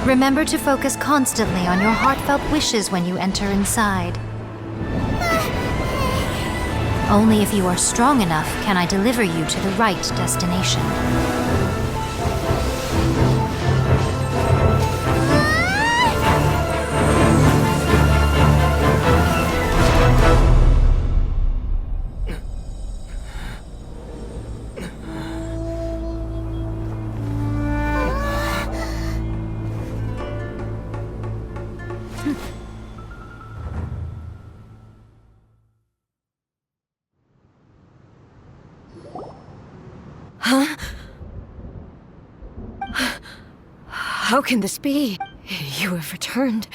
Remember to focus constantly on your heartfelt wishes when you enter inside. Only if you are strong enough can I deliver you to the right destination. Huh? How can this be? You have returned.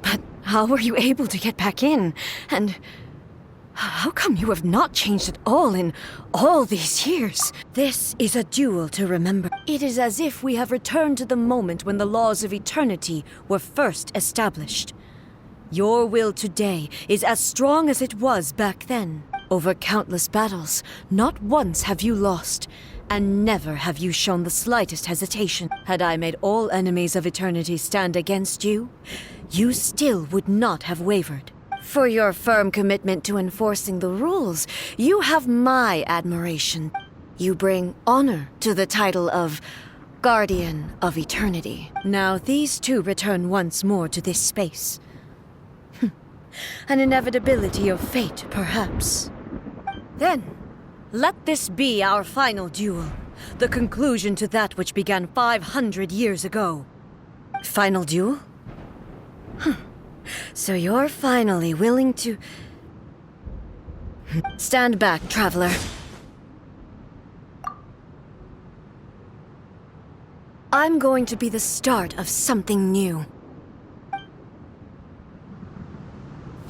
But how were you able to get back in? And how come you have not changed at all in all these years? This is a duel to remember. It is as if we have returned to the moment when the laws of eternity were first established. Your will today is as strong as it was back then. Over countless battles, not once have you lost, and never have you shown the slightest hesitation. Had I made all enemies of eternity stand against you, you still would not have wavered. For your firm commitment to enforcing the rules, you have my admiration. You bring honor to the title of Guardian of Eternity. Now these two return once more to this space. An inevitability of fate, perhaps. Then, let this be our final duel. The conclusion to that which began 500 years ago. Final duel? So you're finally willing to... Stand back, traveler. I'm going to be the start of something new.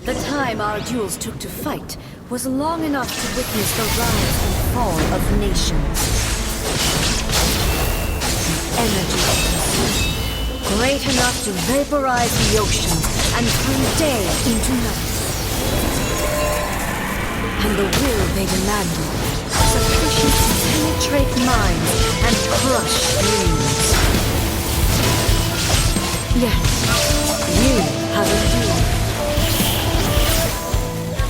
The time our duels took to fight was long enough to witness the rise and fall of nations. The energy great enough to vaporize the oceans and turn day into night. And the will they demanded, sufficient to penetrate minds and crush dreams. Yet, you have endured.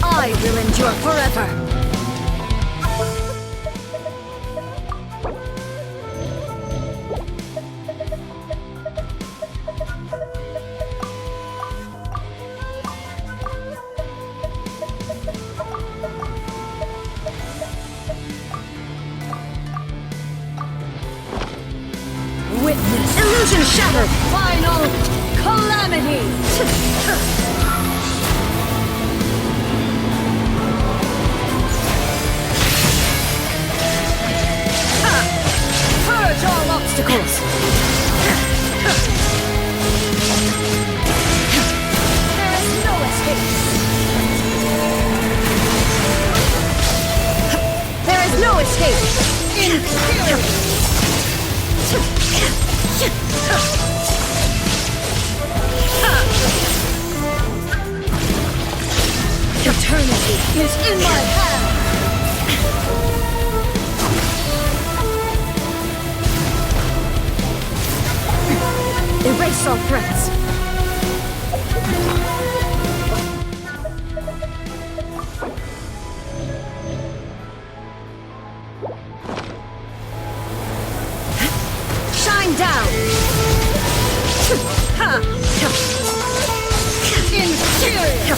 I will endure forever! Witness illusion shattered! Final calamity! Purge all obstacles! There is no escape! There is no escape! Inferior! Eternity is in my hand! Erase all threats! Shine down! Inferior!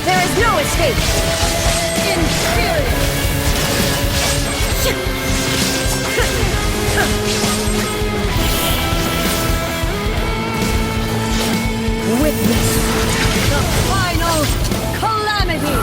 There is no escape! Inferior! Witness the final calamity!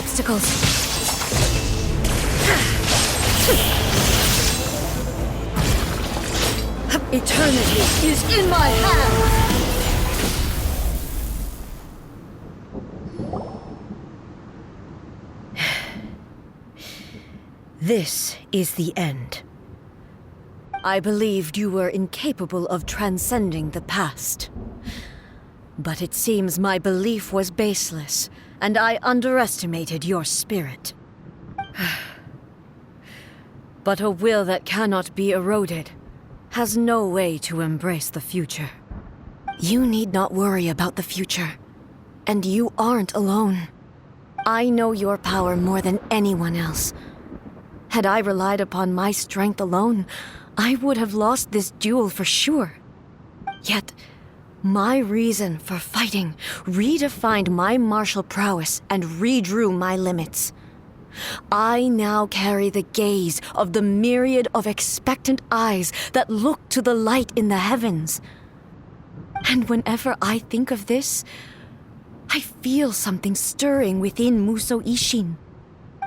obstacles. Eternity is in my hands! This is the end. I believed you were incapable of transcending the past. But it seems my belief was baseless, and I underestimated your spirit. But a will that cannot be eroded has no way to embrace the future. You need not worry about the future, and you aren't alone. I know your power more than anyone else. Had I relied upon my strength alone, I would have lost this duel for sure. Yet, my reason for fighting redefined my martial prowess and redrew my limits. I now carry the gaze of the myriad of expectant eyes that look to the light in the heavens. And whenever I think of this, I feel something stirring within Musou Ishin.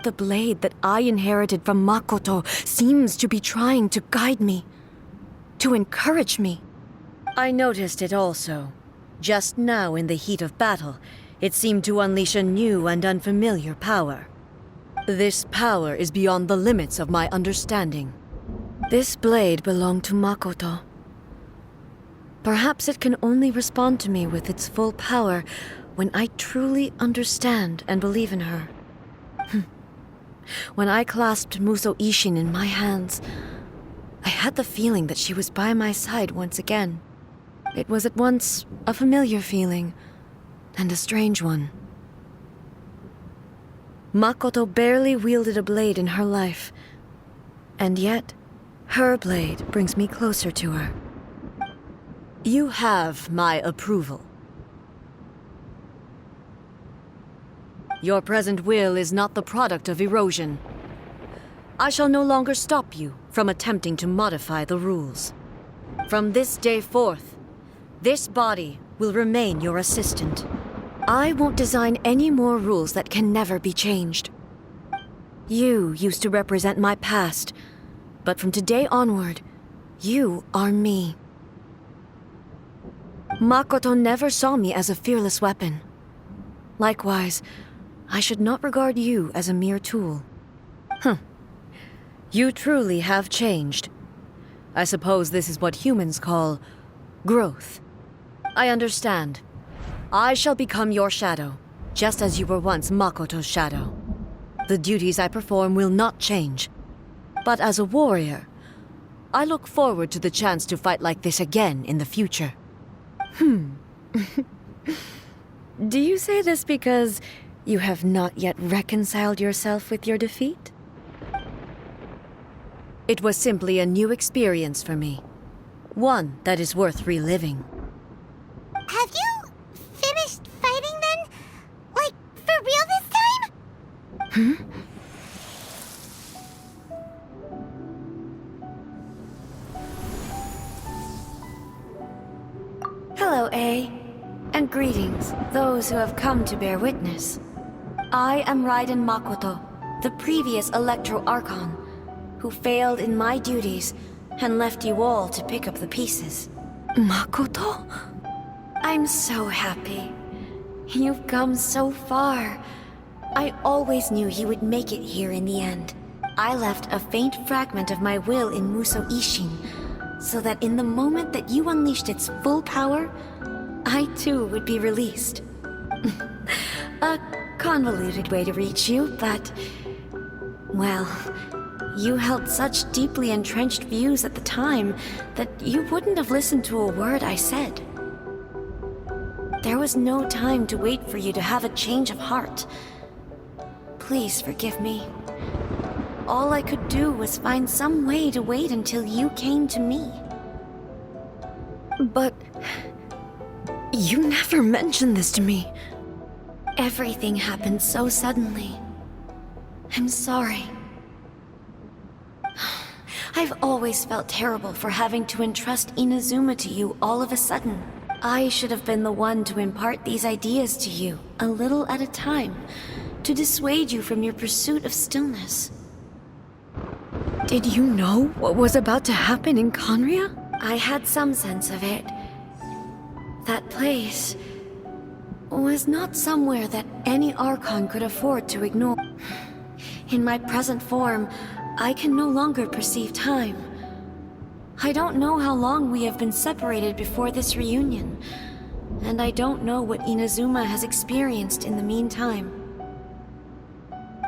The blade that I inherited from Makoto seems to be trying to guide me, to encourage me. I noticed it also. Just now in the heat of battle, it seemed to unleash a new and unfamiliar power. This power is beyond the limits of my understanding. This blade belonged to Makoto. Perhaps it can only respond to me with its full power when I truly understand and believe in her. When I clasped Musou Ishin in my hands, I had the feeling that she was by my side once again. It was at once a familiar feeling and a strange one. Makoto barely wielded a blade in her life, and yet her blade brings me closer to her. You have my approval. Your present will is not the product of erosion. I shall no longer stop you from attempting to modify the rules. From this day forth, this body will remain your assistant. I won't design any more rules that can never be changed. You used to represent my past, but from today onward, you are me. Makoto never saw me as a fearless weapon. Likewise, I should not regard you as a mere tool. You truly have changed. I suppose this is what humans call growth. I understand. I shall become your shadow, just as you were once Makoto's shadow. The duties I perform will not change. But as a warrior, I look forward to the chance to fight like this again in the future. Do you say this because you have not yet reconciled yourself with your defeat? It was simply a new experience for me. One that is worth reliving. Have you finished fighting then? Like, for real this time? Hello, A. And greetings, those who have come to bear witness. I am Raiden Makoto, the previous Electro Archon, who failed in my duties and left you all to pick up the pieces. Makoto? I'm so happy. You've come so far. I always knew you would make it here in the end. I left a faint fragment of my will in Musou Ishin, so that in the moment that you unleashed its full power, I too would be released. A convoluted way to reach you, but... well, you held such deeply entrenched views at the time that you wouldn't have listened to a word I said. There was no time to wait for you to have a change of heart. Please forgive me. All I could do was find some way to wait until you came to me. But... you never mentioned this to me. Everything happened so suddenly. I'm sorry. I've always felt terrible for having to entrust Inazuma to you all of a sudden. I should have been the one to impart these ideas to you, a little at a time, to dissuade you from your pursuit of stillness. Did you know what was about to happen in Conria? I had some sense of it. That place was not somewhere that any Archon could afford to ignore. In my present form, I can no longer perceive time. I don't know how long we have been separated before this reunion, and I don't know what Inazuma has experienced in the meantime.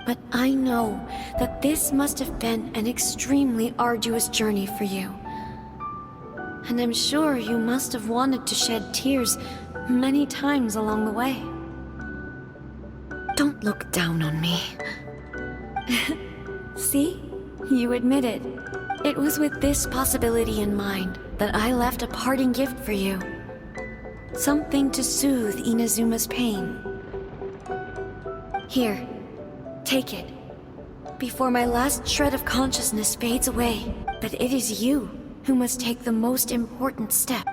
But I know that this must have been an extremely arduous journey for you. And I'm sure you must have wanted to shed tears many times along the way. Don't look down on me. See? You admitted. It was with this possibility in mind that I left a parting gift for you. Something to soothe Inazuma's pain. Here, take it. Before my last shred of consciousness fades away, but it is you who must take the most important step.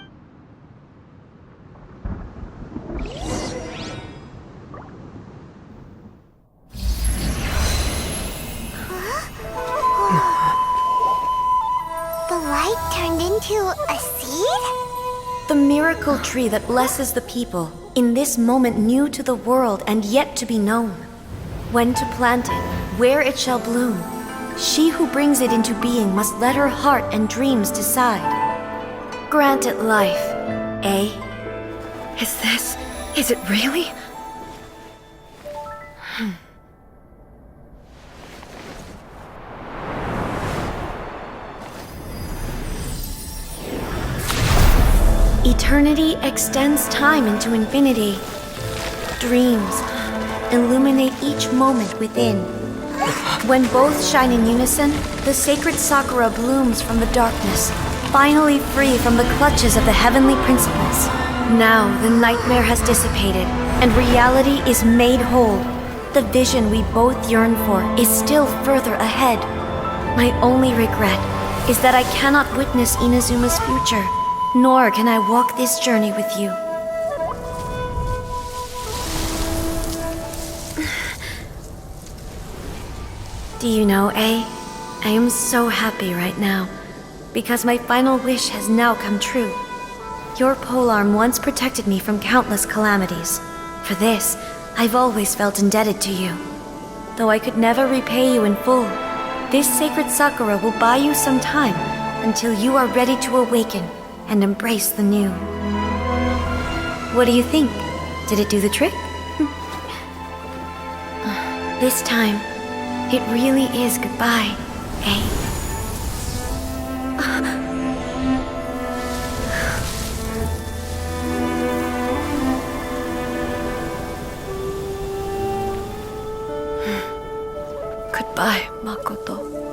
The light turned into a seed? The miracle tree that blesses the people, in this moment new to the world and yet to be known. When to plant it, where it shall bloom. She who brings it into being must let her heart and dreams decide. Grant it life, eh? Is it really? Eternity extends time into infinity. Dreams illuminate each moment within. When both shine in unison, the sacred Sakura blooms from the darkness, finally free from the clutches of the heavenly principles. Now the nightmare has dissipated, and reality is made whole. The vision we both yearn for is still further ahead. My only regret is that I cannot witness Inazuma's future, nor can I walk this journey with you. Do you know, I am so happy right now, because my final wish has now come true. Your polearm once protected me from countless calamities. For this, I've always felt indebted to you. Though I could never repay you in full, this sacred Sakura will buy you some time until you are ready to awaken and embrace the new. What do you think? Did it do the trick? This time, it really is goodbye, eh? Goodbye, Makoto.